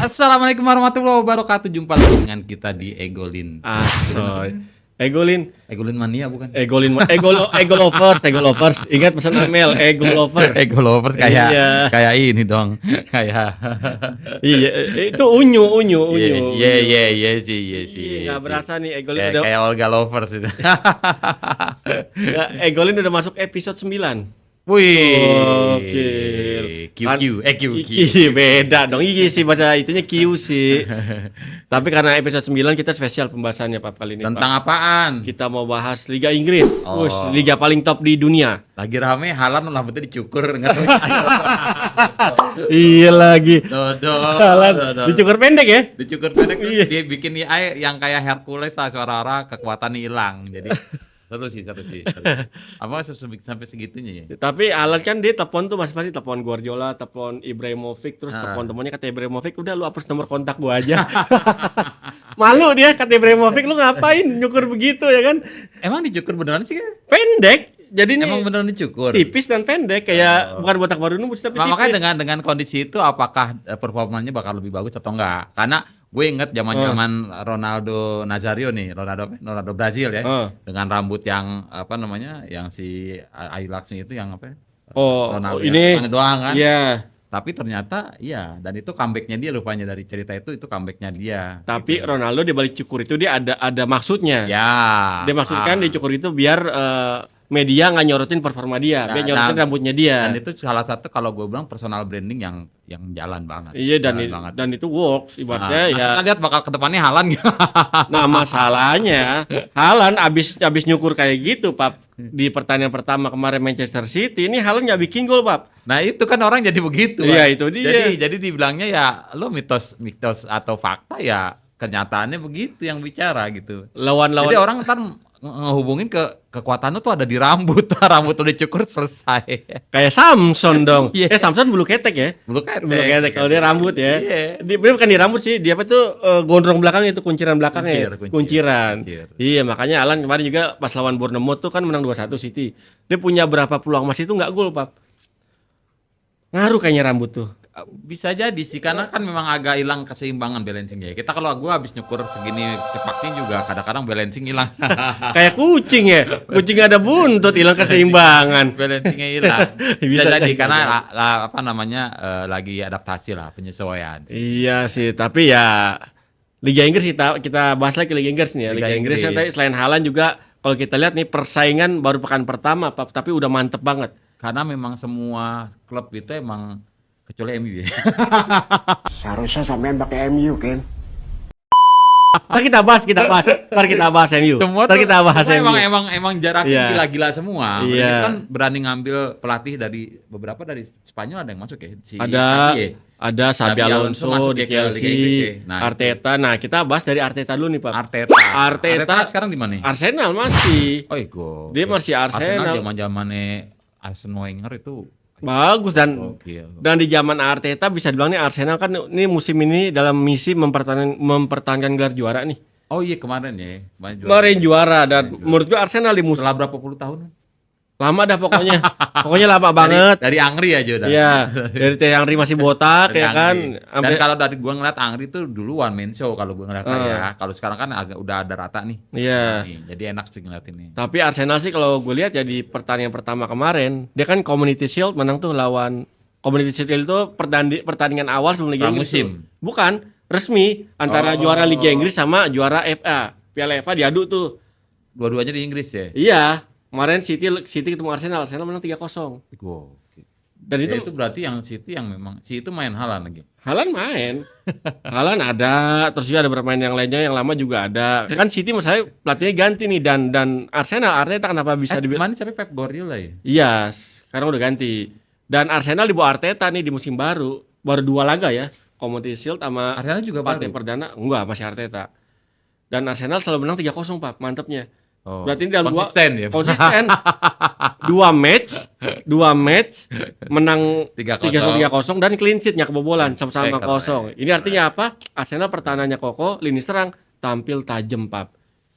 Assalamualaikum warahmatullahi wabarakatuh. Jumpa lagi dengan kita di Egolin. Asoy. Egolin Mania bukan? Ego lovers. Ingat pesan email Ego lovers. Ego lovers kayak Iya. kayak ini dong. Kayak Iya, itu unyu. Iya sih. Enggak berasa nih Egolin udah Kayak Olga lovers itu. Egolin udah masuk episode 9. Wih. Gokil. QQ. Beda dong. Iya sih bahasa itunya Q sih. Tapi karena episode 9 kita spesial pembahasannya Pak kali ini. Tentang Pak. apaan? Kita mau bahas Liga Inggris. Oh. Wus, liga paling top di dunia. Lagi rame Haaland rambutnya dicukur enggak tahu. Iya lagi. Dodo. Dicukur pendek ya? Dicukur pendek terus Iya. dia bikin AI yang kayak Hercules lah, suara kekuatannya hilang. Jadi seru sih. Apa sampai segitunya ya? Tapi Alan kan dia telepon tuh masih telepon Guardiola, telepon Ibrahimovic, terus telepon temannya kata Ibrahimovic, udah lu hapus nomor kontak gua aja. Malu dia kata Ibrahimovic, lu ngapain nyukur begitu ya kan? Emang dicukur beneran sih? Pendek. Jadi ini Emang beneran dicukur? tipis dan pendek kayak bukan botak baru nubus tapi tipis. Makanya dengan kondisi itu apakah performanya bakal lebih bagus atau enggak? Karena gue inget zaman Ronaldo Nazario nih, Ronaldo Brazil ya, dengan rambut yang apa namanya, yang si Ajax itu yang apa? Ronaldo ini yang doang kan? Iya. Tapi ternyata iya, dan itu comebacknya dia, rupanya dari cerita itu comebacknya dia. Tapi gitu. Ronaldo di balik cukur itu dia ada maksudnya. Ya. Dia maksudkan dia cukur itu biar media nggak nyorotin performa dia, biar nyorotin rambutnya dia. Dan itu salah satu kalau gue bilang personal branding yang jalan banget. Iya banget. dan itu works ibaratnya ya. Kita lihat bakal ke depannya Haaland. Nah masalahnya Haaland abis nyukur kayak gitu Pap di pertandingan pertama kemarin Manchester City ini Haaland nggak bikin gol Pap. Nah itu kan orang jadi begitu. Iya itu dia. Jadi dibilangnya ya lo mitos atau fakta, ya kenyataannya begitu yang bicara gitu. Lawan-lawan. Jadi orang ntar ngehubungin kekuatan lo tuh ada di rambut. Rambut lo dicukur selesai. Kayak Samson dong. Iya. Samson bulu ketek ya. Bulu ketek kalau dia rambut ya. Iya. Dia bukan di rambut sih, dia apa tuh gondrong belakang itu kunciran belakangnya. Kunciran. Iya, makanya Alan kemarin juga pas lawan Bournemouth tuh kan menang 2-1 City. Dia punya berapa peluang emas itu nggak gol, Pap. Ngaruh kayaknya rambut tuh. Bisa jadi sih, karena kan memang agak hilang keseimbangan balancingnya. Kita kalau gua habis nyukur segini cepatnya juga kadang-kadang balancing hilang. Kayak kucing ya. Kucing ada buntut hilang keseimbangan. Balancingnya hilang. Bisa jadi karena bisa. apa namanya lagi adaptasi lah, penyesuaian. Iya sih, tapi ya Liga Inggris kita bahas lagi Liga Inggris nih ya. Liga Inggris kan tadi selain Haaland juga kalau kita lihat nih persaingan baru pekan pertama Pak, tapi udah mantep banget. Karena memang semua klub itu emang kecuali MU ya. Seharusnya sampean pakai MU kan. Ntar kita bahas MU. Semua kita bahas MU. Emang jaraknya gila-gila semua. Iya. Mereka kan berani ngambil pelatih dari beberapa dari Spanyol, ada yang masuk ya. Ada Xabi Alonso di Chelsea, Arteta. Nah, kita bahas dari Arteta dulu nih, Pak. Arteta sekarang di mana? Arsenal masih. Oh, ego. Dia masih Arsenal. Zaman-zamannya Arsene Wenger itu bagus dan di zaman Arteta bisa dibilang nih Arsenal kan ini musim ini dalam misi mempertahankan gelar juara nih. Oh iya kemarin ya. Kemarin juara dan menurut gua Arsenal di musim setelah berapa puluh tahun? Lama dah pokoknya. Pokoknya lama banget. Dari Angri aja udah. Iya, dari Angri masih botak ya kan. Dan kalau dari gua ngeliat Angri tuh dulu one man show kalau gua ngeliat saya. Kalau sekarang kan udah ada rata nih. Iya. Jadi enak sih ngeliat ini. Tapi Arsenal sih kalau gue lihat ya di pertandingan pertama kemarin, dia kan Community Shield menang tuh lawan Community Shield itu pertandingan awal sebelum Liga Inggris. Bukan, resmi antara juara Liga Inggris sama juara FA. Piala FA diadu tuh. Dua-duanya di Inggris ya? Iya. Kemarin City ketemu Arsenal menang 3-0. Wow. Dan itu berarti yang City yang memang itu main Haaland lagi. Haaland main. Haaland ada, terus juga ada bermain yang lainnya yang lama juga ada. Kan City maksudnya pelatihnya ganti nih dan Arsenal Arteta kenapa bisa kemarin sampai Pep Guardiola ya? Iya, sekarang udah ganti. Dan Arsenal di bawah Arteta nih di musim baru 2 laga ya. Community Shield sama Arsenal juga partai perdana enggak masih Arteta. Dan Arsenal selalu menang 3-0, Pak. Mantepnya. Oh, berarti dalam konsisten. 2 match menang 3-0 dan clean sheet-nya kebobolan sama-sama kosong. Ini artinya apa? Arsenal pertahanannya kokoh, lini serang tampil tajam, Pak.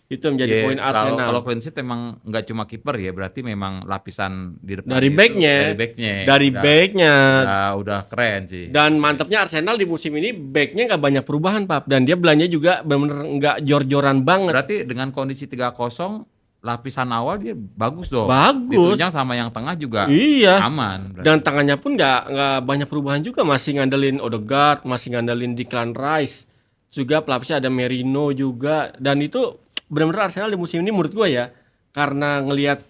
Itu yang menjadi poin Arsenal. Kalau clean sheet emang nggak cuma kiper ya, berarti memang lapisan di depan Dari backnya. Udah keren sih. Dan mantapnya Arsenal di musim ini backnya nggak banyak perubahan, Pap. Dan dia belanja juga benar-benar nggak jor-joran banget. Berarti dengan kondisi 3-0 lapisan awal dia bagus dong. Bagus. Ditunjang sama yang tengah juga aman. Berarti. Dan tangannya pun nggak banyak perubahan juga, masih ngandelin Odegaard, masih ngandelin Declan Rice. Juga pelapisnya ada Merino juga, dan itu benar-benar Arsenal di musim ini menurut gue ya, karena ngelihat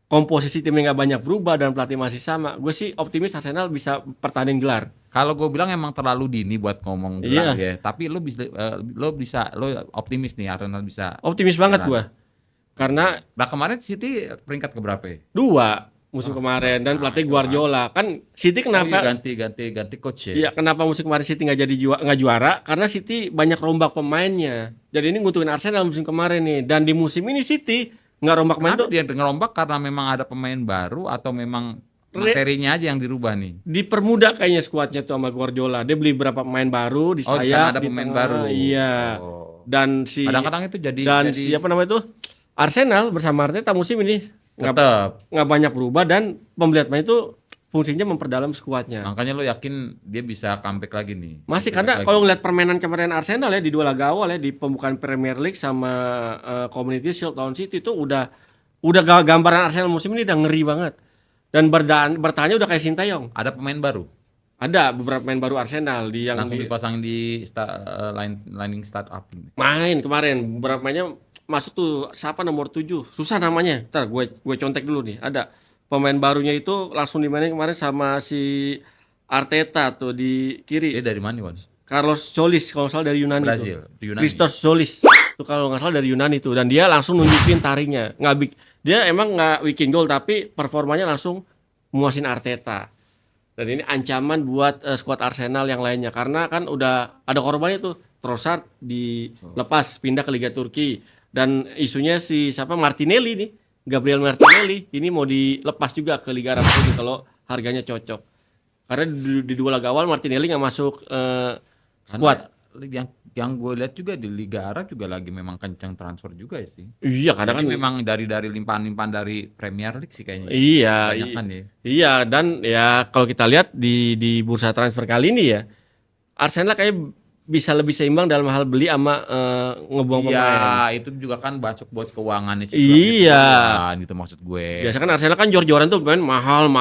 komposisi timnya nggak banyak berubah dan pelatih masih sama, gue sih optimis Arsenal bisa pertanding gelar. Kalau gue bilang emang terlalu dini buat ngomong gelar ya, tapi lo optimis nih Arsenal bisa. Optimis banget gue. Karena kemarin City peringkat keberapa ya? 2 musim kemarin dan pelatih Guardiola. Kan City kenapa ganti coach ya? Iya, kenapa musim kemarin City nggak juara? Karena City banyak rombak pemainnya. Jadi ini nguntungin Arsenal musim kemarin nih. Dan di musim ini City nggak rombak pemain tuh. Dia ngerombak karena memang ada pemain baru atau memang materinya aja yang dirubah nih? Dipermudah kayaknya skuadnya tuh sama Guardiola. Dia beli berapa pemain baru di sayap. Ada pemain baru. Iya. Dan kadang-kadang itu jadi siapa namanya tuh? Arsenal bersama Arteta musim ini nggak banyak berubah, dan pembelian pemain itu fungsinya memperdalam skuadnya. Makanya lo yakin dia bisa comeback lagi nih? Masih, karena kalau ngeliat permainan kemarin Arsenal ya di 2 laga awal ya, di pembukaan Premier League sama Community Shield lawan City itu udah gambaran Arsenal musim ini udah ngeri banget. Dan bertanya udah kayak Sintayong. Ada pemain baru? Ada beberapa pemain baru Arsenal yang langsung dipasang di lining start up. Main kemarin beberapa pemainnya masuk tuh, siapa nomor 7 susah namanya, ntar gue contek dulu nih. Ada pemain barunya itu langsung dimainin kemarin sama si Arteta tuh di kiri. Dia dari mana, Wan? Carlos Solis kalau nggak salah dari Yunani. Brazil, Yunani. Christos Solis tuh kalau nggak salah dari Yunani tuh, dan dia langsung nunjukin taringnya. Dia emang nggak bikin gol tapi performanya langsung muasin Arteta. Dan ini ancaman buat skuad Arsenal yang lainnya, karena kan udah ada korbannya tuh. Trossard dilepas pindah ke Liga Turki, dan isunya si Martinelli nih, Gabriel Martinelli ini mau dilepas juga ke Liga Arab Saudi kalau harganya cocok. Karena di 2 laga awal Martinelli nggak masuk skuad. Yang gue lihat juga di Liga Arab juga lagi memang kencang transfer juga ya sih. Iya, kadang kan memang dari limpahan dari Premier League sih kayaknya. Iya. Kan, ya. Iya, dan ya kalau kita lihat di bursa transfer kali ini ya, Arsenal kayak bisa lebih seimbang dalam hal beli sama ngebuang pemain. Iya, itu juga kan masuk buat keuangannya sih. Iya. Itu maksud gue. Biasa kan Arsenal kan jor-joran tuh pemain mahal.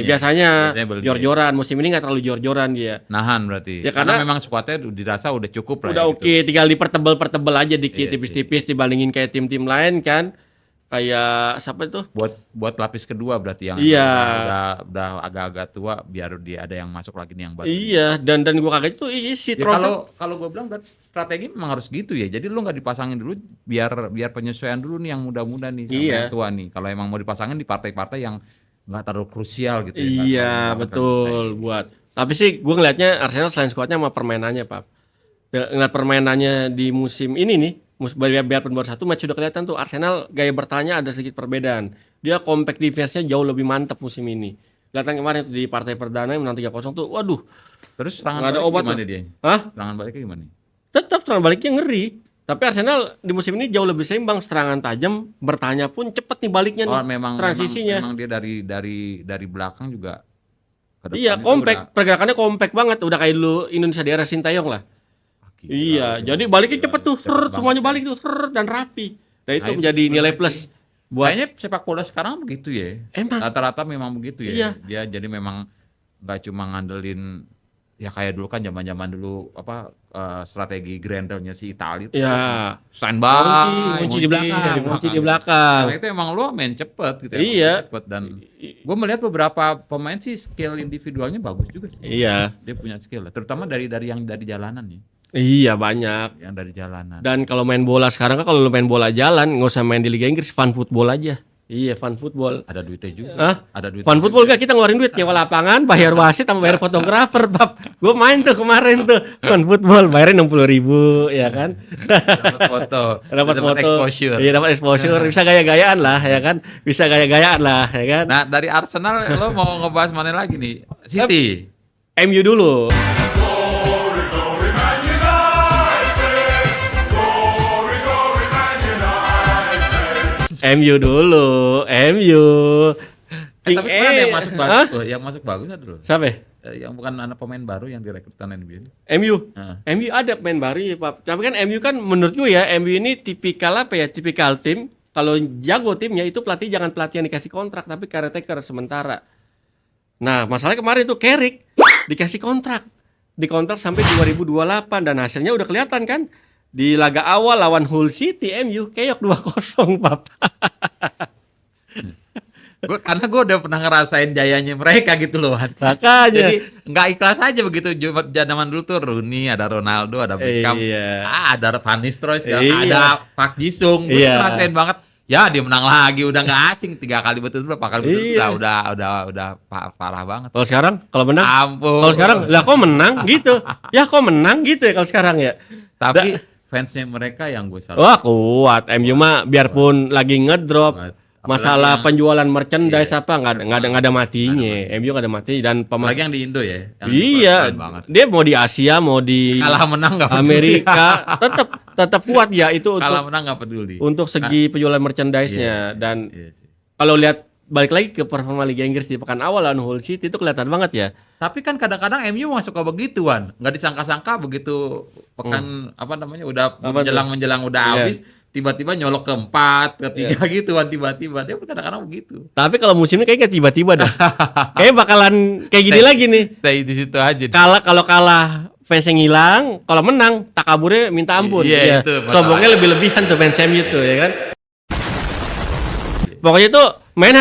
Biasanya jor-joran. Musim ini nggak terlalu jor-joran dia. Nahan berarti. Ya, karena memang skuadnya dirasa udah cukup lah. Udah oke, tinggal dipertebel aja dikit, tipis-tipis dibandingin kayak tim-tim lain kan. Kayak siapa itu? Buat lapis kedua berarti yang udah agak-agak tua, biar dia ada yang masuk lagi nih yang baru. Iya, dan gua kaget tuh si Trossard. Kalau gua bilang berarti strategi memang harus gitu ya. Jadi lu nggak dipasangin dulu biar penyesuaian dulu nih yang muda-muda nih sama yang tua nih. Kalau emang mau dipasangin di partai-partai yang nggak terlalu krusial gitu ya. Iya, betul buat. Tapi sih gua ngelihatnya Arsenal selain skuadnya sama permainannya, Pak. Ngeliat permainannya di musim ini nih, biarpun baru 1 match sudah kelihatan tuh Arsenal gaya bertanya ada sedikit perbedaan. Dia compact defense-nya jauh lebih mantap musim ini. Kelihatan kemarin tuh di partai perdana yang menang 3-0 tuh, waduh. Terus serangan balik gimana dia? Serangan baliknya gimana? Tetap serangan baliknya ngeri. Tapi Arsenal di musim ini jauh lebih seimbang, serangan tajam, bertanya pun cepet nih baliknya nih. Transisinya. Memang dia dari belakang juga. Iya, compact, pergerakannya compact banget, udah kayak dulu Indonesia di era Sintayong lah. Iya, jadi baliknya cepet tuh, semuanya balik tuh, dan rapi. Nah itu menjadi nilai plus. Kayaknya sepak bola sekarang begitu ya. Emang. Rata-rata memang begitu ya. Iya. Dia jadi memang nggak cuma ngandelin ya kayak dulu kan zaman dulu strategi Grendelnya si Itali itu. Iya. Standby, kunci di belakang. Nah, itu emang lu main cepet gitu. Iya. Cepet, dan gue melihat beberapa pemain sih skill individualnya bagus juga sih. Iya. Dia punya skill, terutama dari yang dari jalanan ya. Iya, banyak yang dari jalanan. Dan kalau main bola sekarang kan, kalau lu main bola jalan nggak usah main di Liga Inggris, fun football aja. Iya, fun football. Ada duitnya juga. Ada duit. Fun football gak, kita ngeluarin duit nyewa lapangan, bayar wasit sama bayar fotografer, Bab. Gue main tuh kemarin tuh fun football, bayarin 60.000 ya kan. Dapat foto. Dapat exposure. Iya, dapat exposure, bisa gaya-gayaan lah ya kan. Bisa gaya-gayaan lah ya kan. Nah, dari Arsenal lo mau ngebahas mana lagi nih? City. MU dulu. MU dulu, MU. Tapi mana yang masuk bagus tuh? Yang masuk bagus ada loh. Siapa? Yang bukan anak pemain baru yang direkrutkan NBA. MU. MU ada pemain baru ya, Pak. Tapi kan MU kan menurut gue ya, MU ini tipikal apa ya? Tipikal tim. Kalau jago timnya itu pelatih jangan pelatih yang dikasih kontrak, tapi caretaker sementara. Nah, masalahnya kemarin tuh Carrick dikasih kontrak. Dikontrak sampai 2028 dan hasilnya udah kelihatan kan? Di laga awal lawan Hull City MU keok 2-0, Pak. Karena gue udah pernah ngerasain jayanya mereka gitu loh. Makanya. Jadi nggak ikhlas aja begitu. Zaman dulu tuh Rooney, ada Ronaldo, ada Beckham, ada Van Nistelrooy, ada Park Ji-sung. Gue ngerasain banget. Ya dia menang lagi, udah nggak asing 3 kali betul berapa kali betul udah parah banget. Kalau sekarang kalau menang, ampun. Kalau sekarang lah kok menang gitu. Ya kok menang gitu ya kalau sekarang ya. Tapi fansnya mereka yang gue salut. Wah kuat. MU mah biarpun lagi ngedrop, masalah penjualan merchandise apa nggak ada matinya. MU nggak ada mati dan apalagi yang di Indo ya. Iya. Dia mau di Asia mau di kalah menang nggak Amerika tetap kuat ya itu kalah untuk menang nggak peduli. Untuk segi penjualan merchandise-nya dan kalau lihat balik lagi ke performa Liga Inggris di pekan awal lawan Hull City itu kelihatan banget ya. Tapi kan kadang-kadang MU masuk ke begituan, nggak disangka-sangka begitu pekan apa namanya udah menjelang udah habis, tiba-tiba nyolok ke 4, ke 3 gituan tiba-tiba dia kadang-kadang begitu. Tapi kalau musim ini kayaknya tiba-tiba dah. Kayaknya bakalan kayak gini lagi nih. Stay di situ aja. Kalau kalah fans yang hilang, kalau menang takaburnya minta ampun. Iya, itu sombongnya lebih-lebihan tuh fans MU tuh ya kan. Pokoknya itu main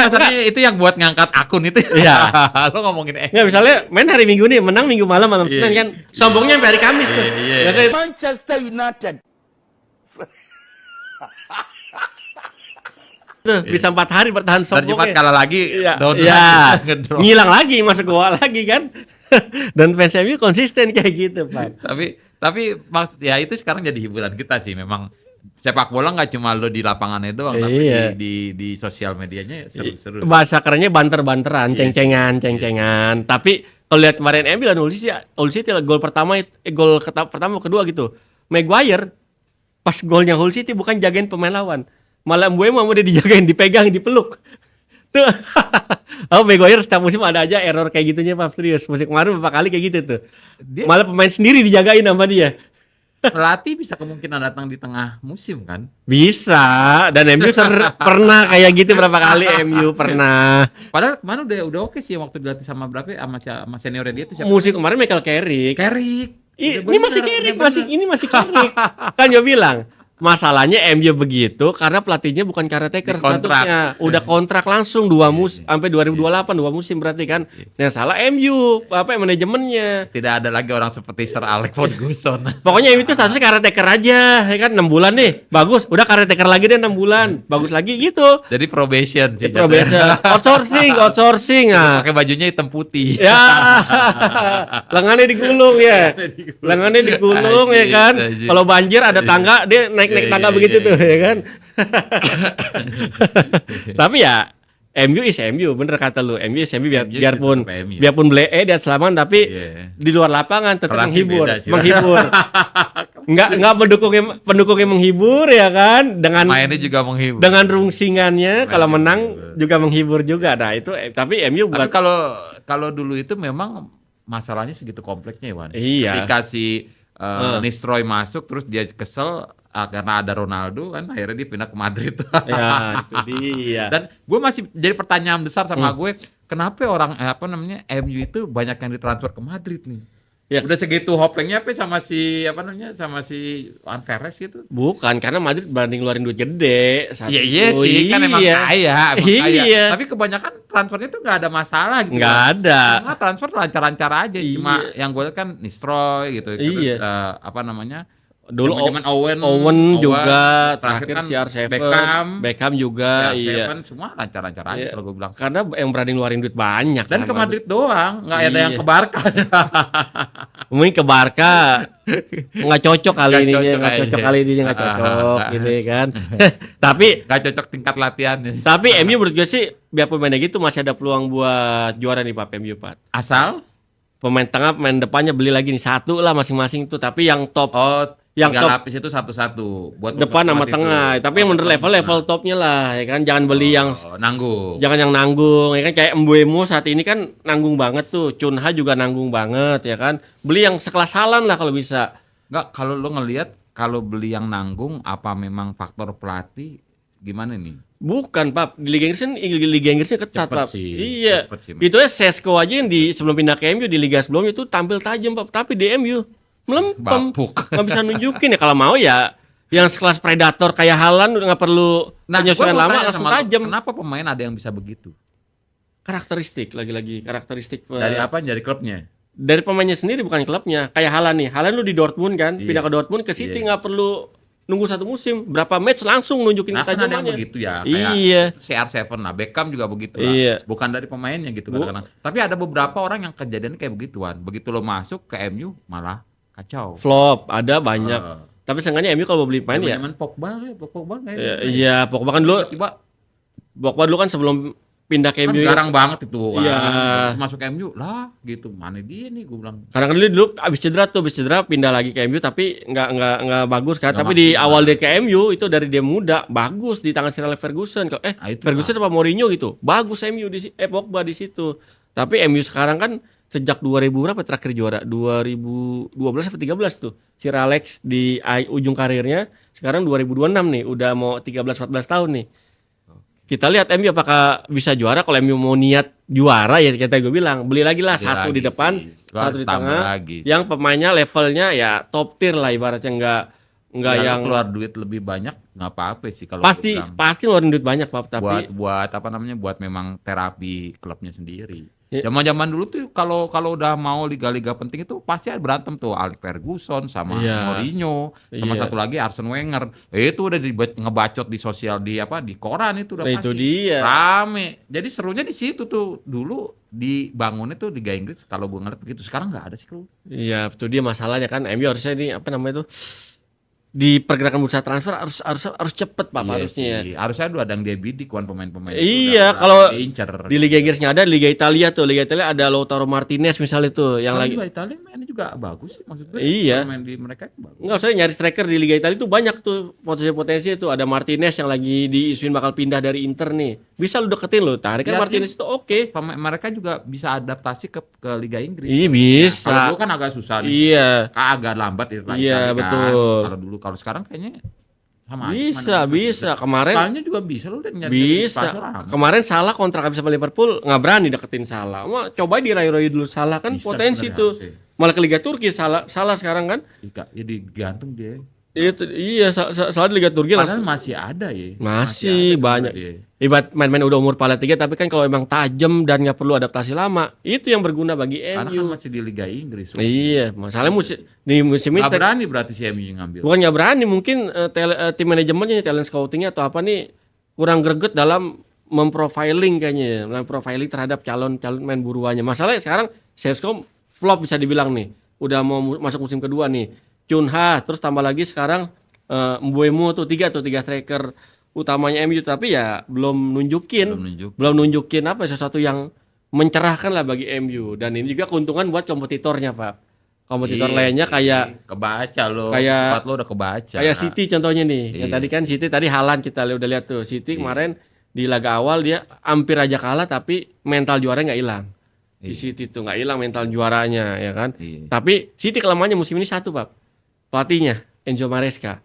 itu yang buat ngangkat akun itu. Iya. Lo ngomongin nggak misalnya main hari Minggu nih, menang Minggu malam Senin kan. Sombongnya sampai hari Kamis tuh. Ya kayak Manchester United. tuh bisa 4 hari bertahan sombongnya. Jumat kalah lagi, ngilang lagi, masuk gua lagi kan. Dan fans MU konsisten kayak gitu, Pak. Tapi ya itu sekarang jadi hiburan kita sih. Memang sepak bola nggak cuma lo di lapangannya doang, tapi di sosial medianya seru-seru. Bahasa kerennya banter-banteran, ceng-cengan. Tapi kalau lihat kemarin MU dan Hull City gol pertama kedua gitu. Maguire pas golnya Hull City bukan jagain pemain lawan, malah Mbeumo mau dia dijagain, dipegang, dipeluk. Tuh. Maguire setiap musim ada aja error kayak gitunya, Pak. Serius. Musim kemarin beberapa kali kayak gitu tuh. Malah pemain sendiri dijagain sama dia. Pelatih bisa kemungkinan datang di tengah musim kan? Bisa. Dan MU pernah kayak gitu berapa kali MU pernah. Padahal kemarin udah oke sih waktu dilatih sama berapa sama seniornya dia tuh siapa? Musim kemarin Michael Carrick. Ini masih Carrick, masih Carrick. Kan dia bilang masalahnya MU begitu karena pelatihnya bukan caretaker statusnya. Udah kontrak langsung 2 musim sampai 2028 2 musim berarti kan. Yang salah MU, manajemennya. Tidak ada lagi orang seperti Sir Alex Ferguson. Pokoknya MU itu statusnya caretaker aja, ya kan 6 bulan nih. Bagus, udah caretaker lagi deh 6 bulan. Bagus lagi gitu. Jadi probation sih. Probation. Outsourcing. Nah. Pakai bajunya hitam putih. Ya. Lengannya digulung ya. Lengannya digulung ya kan. Kalau banjir ada tangga dia naik tangga begitu tuh ya kan. Tapi ya MU is MU, bener kata lu. MU is MU biarpun blee di atas lapangan tapi di luar lapangan tetap menghibur. Enggak pendukungnya menghibur ya kan, dengan mainnya juga menghibur. Dengan rungsingannya kalau menang juga menghibur juga. Nah, itu tapi MU buat kalau dulu itu memang masalahnya segitu kompleksnya, Iwan. Iya. Ketika si Nistelrooy masuk terus dia kesel karena ada Ronaldo kan akhirnya dia pindah ke Madrid. Ya, itu dia. Dan gue masih jadi pertanyaan besar sama gue, kenapa orang MU itu banyak yang ditransfer ke Madrid nih? Ya. Udah segitu hopengnya sama si Juan Perez gitu. Bukan, karena Madrid banding ngeluarin duit gede. Iya sih, kan emang kaya, kaya. Tapi kebanyakan transfernya tuh nggak ada masalah gitu. Nggak ada. Karena transfer lancar-lancar aja. Cuma yang gue lihat kan Nistelrooy gitu. Terus dulu Owen juga, terakhir kan CR7, Beckham juga, semua lancar-lancar aja kalau gue bilang. Karena yang berani ngeluarin duit banyak. Dan ke Madrid doang, nggak ada yang ke Barca. Mungkin ke Barca nggak cocok kali ini, nggak cocok gitu kan. Tapi nggak cocok tingkat latihannya. Tapi MU menurut gue sih, biarpun mainnya gitu masih ada peluang buat juara nih Pak MU Pak. Asal pemain tengah, pemain depannya beli lagi nih 1 lah masing-masing tuh. Tapi yang top Yang 3 top lapis itu satu-satu buat depan sama memperkuat tengah. itu. Tapi yang menurut level topnya lah, ya kan. Jangan beli yang nanggung. jangan yang nanggung, ya kan. Kayak Mbuemo saat ini kan nanggung banget tuh. Chunha juga nanggung banget, ya kan. Beli yang sekelas Haaland lah kalau bisa. Enggak, kalau lo ngelihat kalau beli yang nanggung apa memang faktor pelatih gimana nih? Bukan, Pap. Di Liga Inggrisnya ketat, Cepet Pap. sih, Iya. cepet sih, Itu ya Sesko aja yang sebelum pindah ke MU di liga sebelumnya itu tampil tajam, Pap. Tapi di MU melempem. Bapuk. Nggak bisa nunjukin ya. Kalau mau ya yang sekelas predator kayak Haaland udah nggak perlu penyesuaian gua mau lama tanya langsung sama lo, tajam. Kenapa pemain ada yang bisa begitu? Karakteristik lagi-lagi karakteristik Dari apa? Dari klubnya. dari pemainnya sendiri bukan klubnya. Kayak Haaland nih. Haaland lu di Dortmund kan, Iya. pindah ke Dortmund ke City Iya. nggak perlu nunggu 1 musim. Berapa match langsung nunjukin Nah, kan ada yang ketajamannya. begitu ya, Iya. kayak CR7 lah, Beckham juga begitu lah. Iya. Bukan dari pemainnya gitu kadang-kadang. Tapi ada beberapa orang yang kejadian kayak begituan. Begitu lo masuk ke MU malah kacau. Flop ada banyak. Ah. Tapi seenggaknya MU kalau mau beli pemain ya. Zaman Pogba lah, Pogba kayak Ya, gitu. iya, Pogba kan dulu Tiba-tiba kan sebelum pindah ke kan MU. garang banget itu kan. Iya. Terus masuk MU lah gitu. Mana dia nih gue bilang. Karena kan dulu abis cedera pindah lagi ke MU tapi nggak bagus kan. Nggak Tapi di maksimal. awal dia ke MU itu dari dia muda bagus di tangan Sir Alex Ferguson. Itu Ferguson apa Mourinho gitu. Bagus MU Pogba di situ. Tapi MU sekarang kan sejak 2000 berapa terakhir juara? 2012 atau 13 tuh. Sir Alex di ujung karirnya. Sekarang 2026 nih, udah mau 13-14 tahun nih. Kita lihat MU apakah bisa juara. Kalau MU mau niat juara ya kita gue bilang beli lagi lah, Beli satu lagi di depan, sih. Lo satu harus di tambah tengah, lagi sih. yang pemainnya levelnya ya top tier lah ibaratnya, nggak Ya, lo yang keluar duit lebih banyak nggak apa-apa sih kalau gue bilang. pasti ngeluarin duit banyak Pak, tapi buat apa namanya, buat memang terapi klubnya sendiri. Ya. Zaman-zaman dulu tuh kalau udah mau liga-liga penting itu pasti ada berantem tuh Alex Ferguson sama Iya. Mourinho sama Iya. satu lagi Arsene Wenger. Itu udah ngebacot di sosial di koran itu udah Nah, pasti. itu dia. Rame. Jadi serunya di situ tuh. Dulu dibangunnya tuh Liga Inggris kalau gue ngeliat begitu. Sekarang nggak ada sih kalau. iya itu dia masalahnya kan. MU harusnya ini apa namanya itu di pergerakan bursa transfer harus cepet Pak, Iya harusnya. sih. Harusnya dulu ada yang dia bidik kan pemain-pemain. Iya, Udah kalau diincer. Di Liga Inggris nggak ada, Liga Italia tuh. Liga Italia ada Lautaro Martinez misalnya tuh yang Sekarang lagi. juga Italia mainnya juga bagus sih maksud gue. Iya. Main di mereka bagus. Enggak usah nyari striker di Liga Italia itu banyak tuh potensi-potensi itu. Ada Martinez yang lagi diisuin bakal pindah dari Inter nih. Bisa lu deketin lu, tarik kan Ya, Martinez itu oke. Mereka juga bisa adaptasi ke Liga Inggris. Iya, Ya, bisa. kalau dulu kan agak susah nih. Iya. Agak lambat itu lah Iya, Italia kan. betul. Kalau dulu, kalau sekarang kayaknya sama aja. Bisa, Mana bisa. Kemarin Spanyol juga bisa lu nyari bisa. Spanyol lama. Kemarin Salah kontrak habis sama Liverpool nggak berani deketin Salah. Wah, coba dirayu-rayu dulu Salah kan Bisa potensi sebenarnya tuh. harusnya. Malah ke Liga Turki Salah sekarang kan. Ya digantung dia. Itu iya Salah di Liga Turki Padahal langsung. masih ada ya. Masih ada banyak. sebenarnya dia. Ibarat main-main udah umur pala 3 tapi kan kalau emang tajam dan nggak perlu adaptasi lama, itu yang berguna bagi Karena kan MU. masih di Liga Inggris. Iya, masalahnya di musim ini Gak berani berarti si MU yang ngambil. bukan nggak berani, mungkin tim manajemennya, talent scoutingnya atau apa nih kurang greget dalam memprofiling kayaknya, memprofiling terhadap calon main buruannya. Masalahnya sekarang Sesko flop bisa dibilang nih, udah mau masuk musim kedua nih. Chunha, terus tambah lagi sekarang Mbuemo tuh tiga striker utamanya MU, tapi ya belum nunjukin apa sesuatu yang mencerahkan lah bagi MU. Dan ini juga keuntungan buat kompetitornya Pak. Kompetitor lainnya kayak kebaca lo, kayak- tempat lo udah kebaca. kayak City contohnya nih. Yang Iya. tadi kan City tadi Haaland kita udah lihat tuh. City kemarin di laga awal dia hampir aja kalah tapi mental juaranya nggak hilang. Si City tuh nggak hilang mental juaranya ya kan. Iya. Tapi City kelemahannya musim ini satu Pak. Pelatihnya Enzo Maresca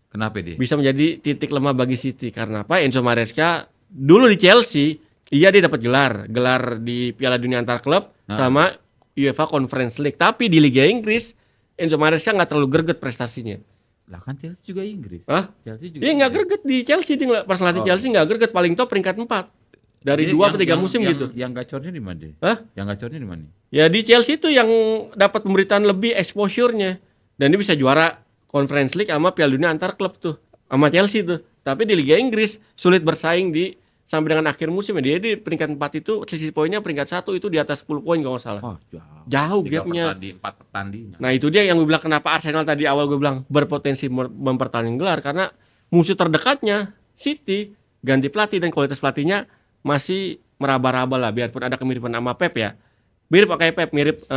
Kenapa dia? bisa menjadi titik lemah bagi City. Karena apa? Enzo Maresca dulu di Chelsea, dia dapat gelar di Piala Dunia antar klub sama UEFA Conference League. Tapi di Liga Inggris Enzo Maresca nggak terlalu greget prestasinya. Lah kan Chelsea juga Inggris. Hah? Chelsea juga. Iya nggak greget di Chelsea, dia pas ngelatih Chelsea nggak greget, paling top peringkat 4 dari 2 atau 3 musim gitu. Yang gacornya di mana? Hah? Yang gacornya di mana? Ya di Chelsea itu yang dapat pemberitaan lebih exposure-nya. Dan dia bisa juara Conference League sama Piala Dunia antar klub tuh sama Chelsea tuh. Tapi di Liga Inggris sulit bersaing sampai dengan akhir musim ya. Dia di peringkat 4 itu selisih poinnya peringkat 1 itu di atas 10 poin kalau nggak salah. Wah, Jauh 3 gapnya. 4 pertandingan. Nah itu dia yang gue bilang kenapa Arsenal tadi awal gue bilang berpotensi mempertahankan gelar, karena musuh terdekatnya City ganti pelatih dan kualitas pelatihnya masih meraba-raba lah, biarpun ada kemiripan sama Pep ya. Mirip kayak Pep, mirip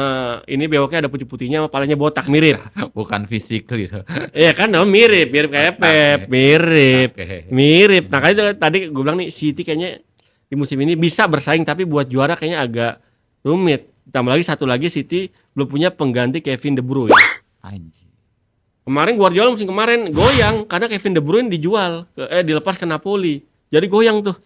ini bewoknya ada putih-putihnya, palanya botak, mirip. Bukan fisik gitu. Iya kan, mirip kayak Pep, mirip. Mirip. Nah, itu tadi gue bilang nih City kayaknya di musim ini bisa bersaing tapi buat juara kayaknya agak rumit. Tambah lagi satu lagi City belum punya pengganti Kevin De Bruyne. Anjir. Kemarin Guardiola musim kemarin goyang karena Kevin De Bruyne dilepas ke Napoli. Jadi goyang tuh.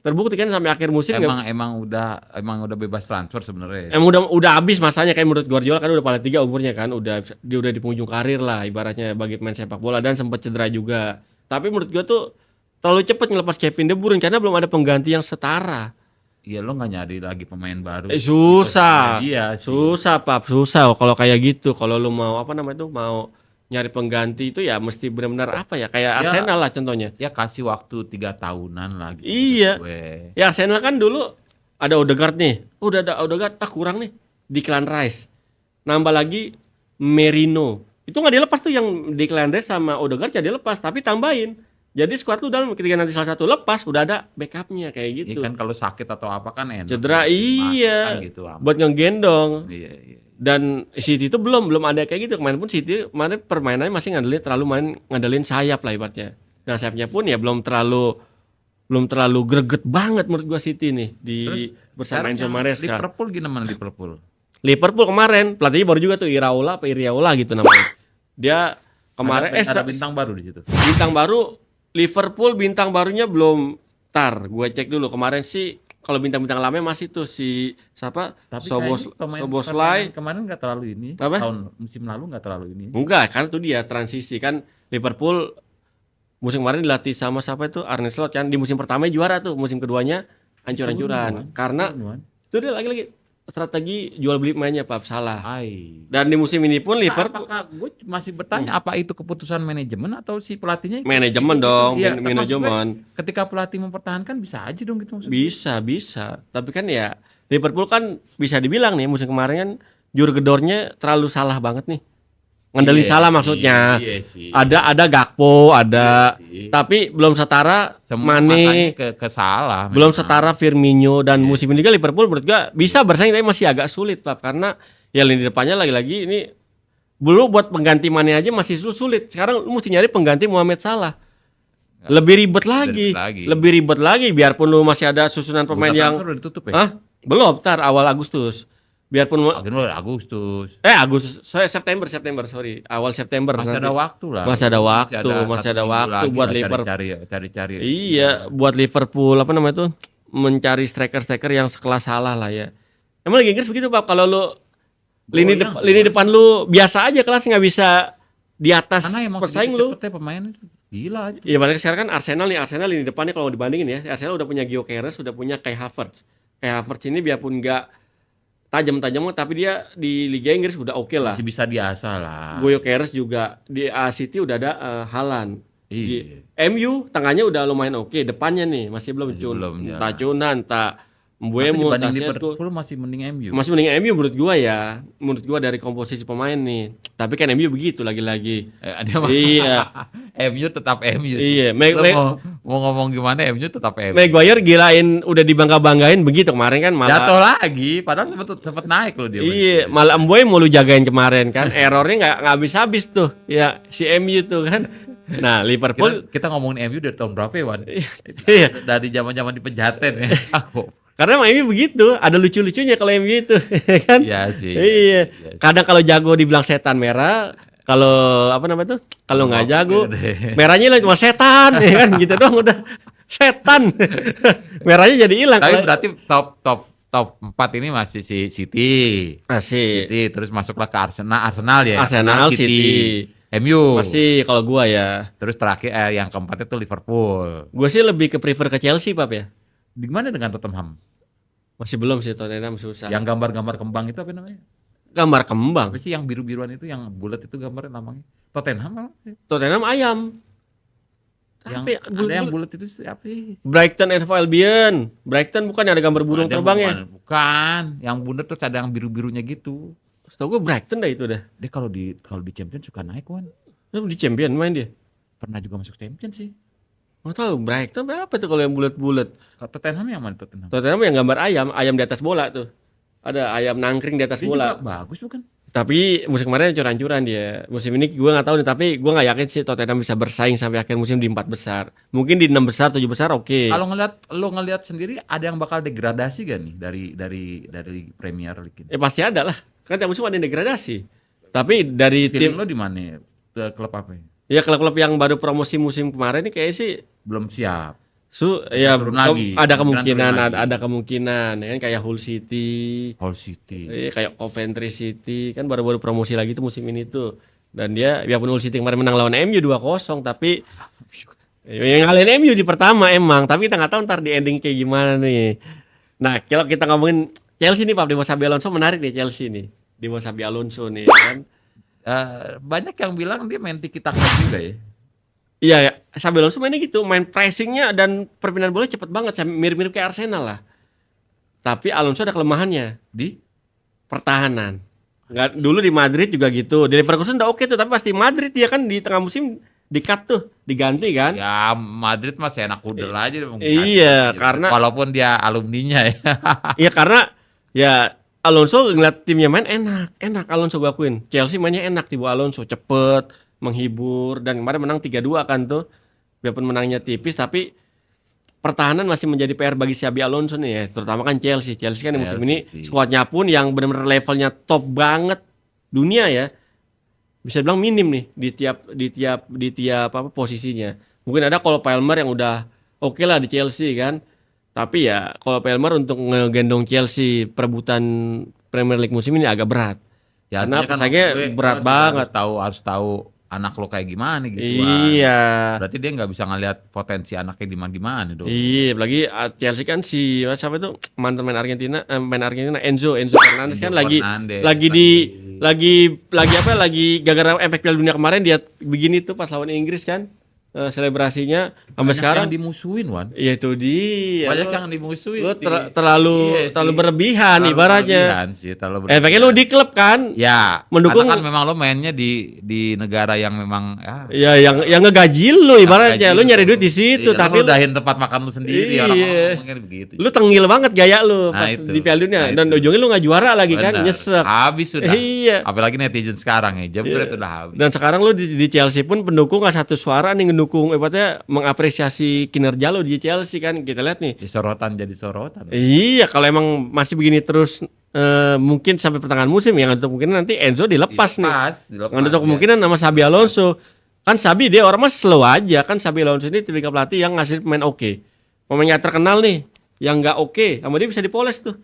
Terbukti kan sampai akhir musim emang udah bebas transfer sebenarnya. udah habis masanya kayak menurut Guardiola kan udah paling 3 umurnya kan, dia udah di penghujung karir lah ibaratnya bagi pemain sepak bola dan sempat cedera juga. Tapi menurut gua tuh terlalu cepat ngelepas Kevin De Bruyne karena belum ada pengganti yang setara. Iya, lo nggak nyari lagi pemain baru. Susah. Iya, susah Pap, susah kalau kayak gitu. Kalau lu mau mau nyari pengganti itu ya mesti benar-benar kayak Arsenal lah contohnya. Ya kasih waktu 3 tahunan lagi. Iya. Ya Arsenal kan dulu ada Odegaard nih. Udah ada Odegaard, kurang nih. Declan Rice. Nambah lagi Merino. Itu nggak dilepas tuh yang Declan Rice sama Odegaard ya dilepas, tapi tambahin. Jadi squad lu dalam ketika nanti salah satu lepas udah ada backupnya kayak gitu. Iya kan kalau sakit atau apa kan enak. Cedera iya. Gitu, buat ngegendong. Iya. Dan City itu belum ada kayak gitu. Kemarin pun City permainannya masih ngandelin sayap lah ibaratnya. Nah, sayapnya pun ya belum terlalu greget banget menurut gua City nih bersama Enzo Maresca. Liverpool gimana Liverpool? Liverpool kemarin pelatihnya baru juga tuh Iraola gitu namanya. Dia kemarin ada bintang baru di situ. Bintang baru Liverpool, bintang barunya belum gue cek dulu. Kemarin sih kalau bintang-bintang lama masih tuh si siapa? Soboslai. Kemarin nggak terlalu ini. Apa? Tahun musim lalu nggak terlalu ini. Enggak, kan itu dia transisi kan Liverpool musim kemarin dilatih sama siapa itu Arne Slot kan di musim pertama juara tuh, musim keduanya hancur-hancuran. Karena itu dia lagi-lagi strategi jual beli pemainnya Pak salah. Dan di musim ini pun Liverpool gue masih bertanya apa itu keputusan manajemen atau si pelatihnya? Manajemen dong, iya, manajemen. Ketika pelatih mempertahankan bisa aja dong gitu maksudnya. Bisa. Tapi kan ya Liverpool kan bisa dibilang nih musim kemarin kan jurgedornya terlalu salah banget nih. Ngandelin salah maksudnya. Ada Gakpo, tapi belum setara Mane ke salah. Belum setara Firmino dan musim ini juga Liverpool menurut gua bisa bersaing tapi masih agak sulit Pak karena ya lini depannya lagi-lagi ini belum buat pengganti Mane aja masih sulit. Sekarang lu mesti nyari pengganti Mohamed Salah. Lebih ribet lagi biarpun lu masih ada susunan pemain yang udah ditutup ya? Belum, awal Agustus. Biarpun Agustus. September, awal September. Masih ada waktu lah. Masih ada waktu buat Liverpool. Cari. Iya, buat Liverpool mencari striker yang sekelas Salah lah ya. Emang lagi Inggris begitu Pak, kalau lu lini depan lu biasa aja kelas nggak bisa di atas pesaing lu. Karena pemain itu gila aja. Iya, balik sekarang kan Arsenal lini depannya kalau dibandingin ya, Arsenal udah punya Gyökeres, udah punya Kai Havertz. Kai Havertz ini biarpun nggak tajam tapi dia di Liga Inggris udah oke lah. Masih bisa diasah lah. Gyökeres juga di City udah ada Haaland. Iya. MU tengahnya udah lumayan oke, depannya nih masih belum Cunan, Mbeumo, dibanding Liverpool masih mending MU. Masih mending MU menurut gua ya. Menurut gua dari komposisi pemain nih. Tapi kan MU begitu lagi-lagi. Iya. MU tetap MU Iya, sih. Mau ngomong gimana MU tetap MU. Maguire girain udah dibangga-banggain begitu kemarin kan malah jatuh lagi padahal sempat naik loh dia. Iya, malah Mbeumo lu jagain kemarin kan. Errornya enggak habis-habis tuh. Ya si MU tuh kan. Nah, Liverpool kita ngomongin MU dari tahun berapa ya, Wan? Iya. Dari zaman-zaman di Pejaten ya. Karena emang MU begitu, ada lucu-lucunya kalau MU itu, kan? Iya sih. Iya. Kadang kalau jago dibilang setan merah, kalau kalau nggak jago, merahnya lah cuma setan, ya kan? Gitu doang udah setan. Merahnya jadi hilang. Tapi berarti top 4 ini masih si City. Masih. Terus masuklah ke Arsenal ya. Arsenal, City. MU. Masih kalau gua ya. Terus terakhir yang keempat itu Liverpool. Gua sih lebih ke prefer ke Chelsea, Pap ya. Di mana dengan Tottenham? Masih belum sih, Tottenham susah. Yang gambar-gambar kembang itu apa namanya? Gambar kembang. Apa sih yang biru-biruan itu yang bulat itu gambarnya namanya? Tottenham. Tottenham ayam. Ada yang bulat itu siapa sih? Brighton and Hove Albion. Brighton bukan yang ada gambar burung terbangnya? Bukan. Yang bulat tuh ada yang biru-birunya gitu. Setahu gue Brighton dah itu dah. Dia kalau di Champions suka naik, Wan. Di Champion main dia. Pernah juga masuk Champions sih. Nggak tahu Brighton apa tuh kalau yang bulat-bulat. Tottenham yang mana Tottenham? Tottenham yang gambar ayam di atas bola tuh. ada ayam nangkring di atas Dia bola. juga bagus bukan? Tapi musim kemarin hancur-hancuran dia. Musim ini gue nggak tahu nih, tapi gue nggak yakin sih Tottenham bisa bersaing sampai akhir musim di 4 besar. Mungkin di 6 besar, 7 besar oke. Kalau ngelihat sendiri ada yang bakal degradasi gak nih dari Premier League ini? Pasti ada lah. Kan tiap musim ada yang degradasi. Tapi dari Feeling tim lo di mana? Ke klub apa? ya klub-klub yang baru promosi musim kemarin ini kayaknya sih Belum siap. ya turun lagi. ada Kemungkinan kemungkinan turun lagi. ada kemungkinan ya kan kayak Hull City, Hull City. kayak Coventry City kan baru-baru promosi lagi tuh musim ini tuh. Dan dia biarpun Hull City kemarin menang lawan MU 2-0 tapi yang ngalahin MU di pertama emang, tapi kita nggak tahu ntar di ending kayak gimana nih. Nah, kalau kita ngomongin Chelsea nih Pak, di bawah Xabi Alonso menarik nih Chelsea nih. Di bawah Xabi Alonso nih kan. Banyak yang bilang dia main tiki taka juga ya. Iya ya, Xabi Alonso mainnya gitu, main pressingnya dan perpindahan bola cepet banget, mirip-mirip kayak Arsenal lah. Tapi Alonso ada kelemahannya Di pertahanan. Nggak, dulu di Madrid juga gitu. Di Leverkusen udah oke tuh, tapi pasti Madrid dia kan di tengah musim di-cut tuh, diganti kan. ya Madrid masih enak kudel aja mungkin. Iya, karena walaupun dia alumninya ya. iya karena ya Alonso ngeliat timnya main enak Alonso gue akuin. Chelsea mainnya enak di bawah Alonso, cepet, menghibur, dan kemarin menang 3-2 kan tuh. Biarpun menangnya tipis tapi pertahanan masih menjadi PR bagi Xabi Alonso nih ya, terutama kan Chelsea kan di musim Chelsea ini sih. skuadnya pun yang benar-benar levelnya top banget dunia ya. Bisa bilang minim nih di tiap apa posisinya. Mungkin ada Cole Palmer yang udah oke lah di Chelsea kan. Tapi ya Cole Palmer untuk ngegendong Chelsea perebutan Premier League musim ini agak berat. Ya, Karena artinya kan pesaingnya gue berat juga banget. harus tahu anak lo kayak gimana gitu. Iya. Berarti dia nggak bisa ngelihat potensi anaknya di mana dong. Iya, apalagi Chelsea kan si siapa itu mantan main Argentina Enzo Fernandez Enzo kan lagi Fernandez, lagi gara-gara efek Piala Dunia kemarin dia begini tuh pas lawan Inggris kan selebrasinya sampai Banyak sekarang. yang dimusuhin Wan. Ya itu dia. Banyak Lu- yang dimusuhin. lu sih. terlalu Iya terlalu sih. berlebihan Terlalu ibaratnya. berlebihan sih, terlalu berlebihan. Efeknya lu di klub kan? Ya, Mendukung- karena kan memang lo mainnya di negara yang memang Ya yang ngegaji lu ibaratnya. gaji Lu nyari duit di Iya, situ tapi lo udahin tempat makan lu sendiri. Iya. Orang-orang mungkin begitu. lu tengil banget gaya lu Nah, pas itu. di Piala Dunia Nah, dan itu. ujungnya lu nggak juara lagi kan, Benar. nyesek. Habis sudah. Iya. Apalagi netizen sekarang ya, jebret udah habis. Dan sekarang lu di Chelsea pun pendukung nggak satu suara nih ngedukung, ibaratnya mengapresiasi kinerja lo di Chelsea kan, kita lihat nih. Jadi sorotan. Iya, kalau emang masih begini terus mungkin sampai pertengahan musim ya nggak ada kemungkinan nanti Enzo dilepas nih. Dilepas, Nggak ada ya. kemungkinan sama Xabi Alonso. Kan Xabi dia orang mas slow aja kan, Xabi Alonso ini tipikal pelatih yang ngasih pemain oke. Pemainnya terkenal nih, yang nggak oke, sama dia bisa dipoles tuh.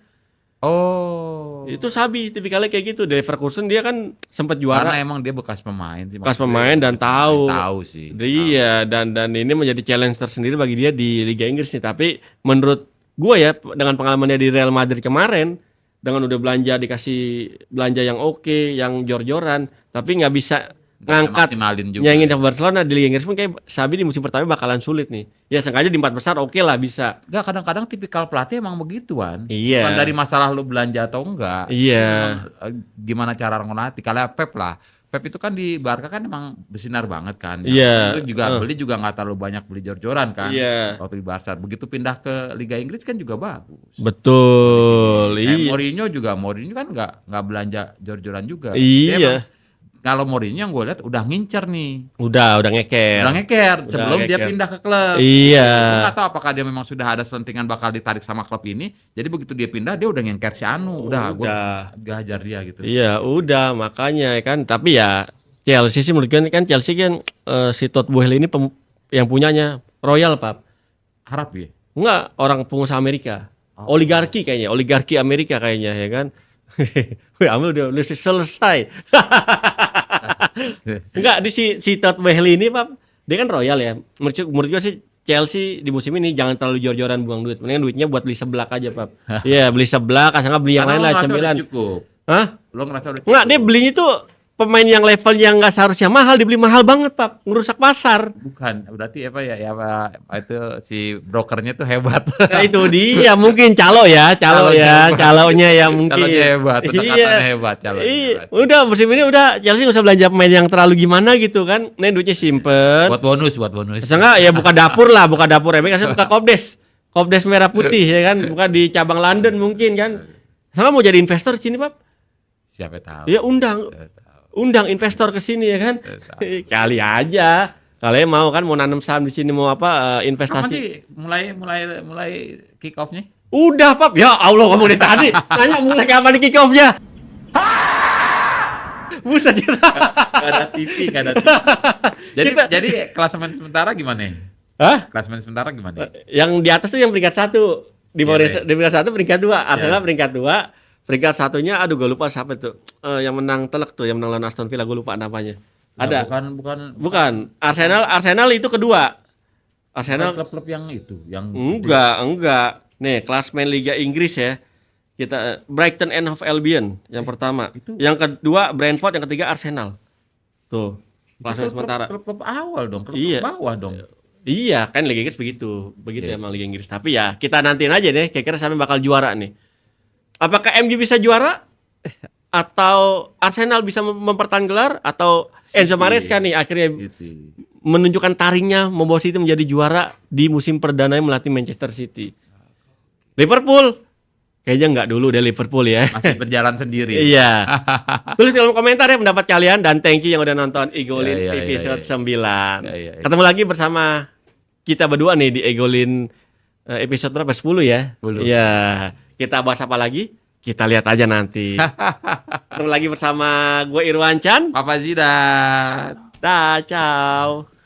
Oh. Itu Xabi tipikalnya kayak gitu. Dari Leverkusen dia kan sempat juara. Karena emang dia bekas pemain sih. Bekas maksudnya. pemain dan tahu. Tahu sih. Iya, dan ini menjadi challenge tersendiri bagi dia di Liga Inggris nih. Tapi menurut gue ya dengan pengalamannya di Real Madrid kemarin, dengan udah dikasih belanja yang oke, yang jor-joran, tapi nggak bisa ngangkat maksimalin juga. nyaingin sama Barcelona di Liga Inggris pun kayak Xabi di musim pertama bakalan sulit nih. Ya sengaja di 4 besar oke lah bisa. Enggak, kadang-kadang tipikal pelatih emang begituan. Iya. Bukan dari masalah lu belanja atau enggak. Iya. Emang, gimana cara ngelatih? Kalau Pep lah. Pep itu kan di Barca kan emang bersinar banget kan. Iya. Itu juga beli juga nggak terlalu banyak beli jor-joran kan. Iya. Waktu di Barca. Begitu pindah ke Liga Inggris kan juga bagus. Betul. Iya. Mourinho kan nggak belanja jor-joran juga. Iya. Dia emang, kalau Mourinho yang gue lihat udah ngincer nih. Udah ngeker. Udah ngeker sebelum dia ngeker. pindah ke klub. Iya. Gue nggak tahu apakah dia memang sudah ada selentingan bakal ditarik sama klub ini. Jadi begitu dia pindah dia udah ngeker si Anu. Gue hajar dia gitu. Iya, udah makanya kan. Tapi ya Chelsea sih menurut gue kan Chelsea kan si Todd Boehly ini yang punyanya Royal Pap. Harap ya. Enggak, orang pengusaha Amerika. Oligarki kayaknya, oligarki Amerika kayaknya ya kan. Wih, Amel udah selesai. Enggak, di si Todd Boehly ini Pap, dia kan Royal ya. Menurut gue sih Chelsea di musim ini jangan terlalu jor-joran buang duit. Mendingan duitnya buat beli seblak aja, Pap. Iya, beli seblak, asal nggak beli yang lain lah, cemilan. Cukup. Hah? Lo ngerasa udah cukup? Enggak, dia belinya tuh pemain yang levelnya nggak seharusnya mahal, dibeli mahal banget, Pap. Ngerusak pasar. Bukan, berarti apa ya? Ya apa itu si brokernya tuh hebat. Nah, itu dia mungkin calo ya, calonya ya mungkin. Calonya hebat, pendekatannya hebat, calonya Iya, hebat. udah musim ini udah Chelsea nggak usah belanja pemain yang terlalu gimana gitu kan. Nih duitnya simpel. Buat bonus. Enggak ya buka dapur ya, kasih buka Kopdes merah putih ya kan, buka di cabang London mungkin kan. Sama mau jadi investor di sini, Pak? Siapa tahu. Ya undang investor ke sini ya kan? Kali aja. Kalian mau kan mau nanam saham di sini mau investasi? Nanti mulai kick off-nya. Udah, Pak. Ya Allah, ngomong dari tadi. Nanya mulai kapan kick off-nya? Buset. Gak ada TV. Jadi klasemen sementara gimana? Hah? Klasemen sementara gimana? Yang di atas tuh yang peringkat 1. Di bawah di peringkat 1 peringkat 2. Arsenal peringkat 2. Peringkat 1-nya aduh gue lupa siapa tuh. Yang menang telek tuh, yang menang lawan Aston Villa gue lupa namanya. Ada. Bukan. Arsenal itu kedua. Arsenal klub-klub yang itu, yang enggak. Nih, klasmen Liga Inggris ya. Kita Brighton and Hove Albion yang pertama. Yang kedua Brentford, yang ketiga Arsenal. Tuh. Klasmen sementara. Klub awal dong, klub bawah dong. Iya, kan Liga Inggris begitu. Begitu emang Liga Inggris. Tapi ya, kita nantiin aja deh kira-kira siapa bakal juara nih. Apakah MU bisa juara? Atau Arsenal bisa mempertahankan gelar? Atau Enzo Maresca nih akhirnya menunjukkan taringnya membawa City menjadi juara di musim perdana melatih Manchester City. Liverpool kayaknya nggak dulu deh Liverpool ya. Masih berjalan sendiri. Iya. Tulis di kolom komentar ya pendapat kalian dan thank you yang udah nonton Egolin episode 9. Ketemu lagi bersama kita berdua nih di Egolin episode berapa? 10 ya? 10. Iya. Kita bahas apa lagi? Kita lihat aja nanti. Ketemu lagi bersama gue Irwan Chan. Papa Zidat. Dah, ciao.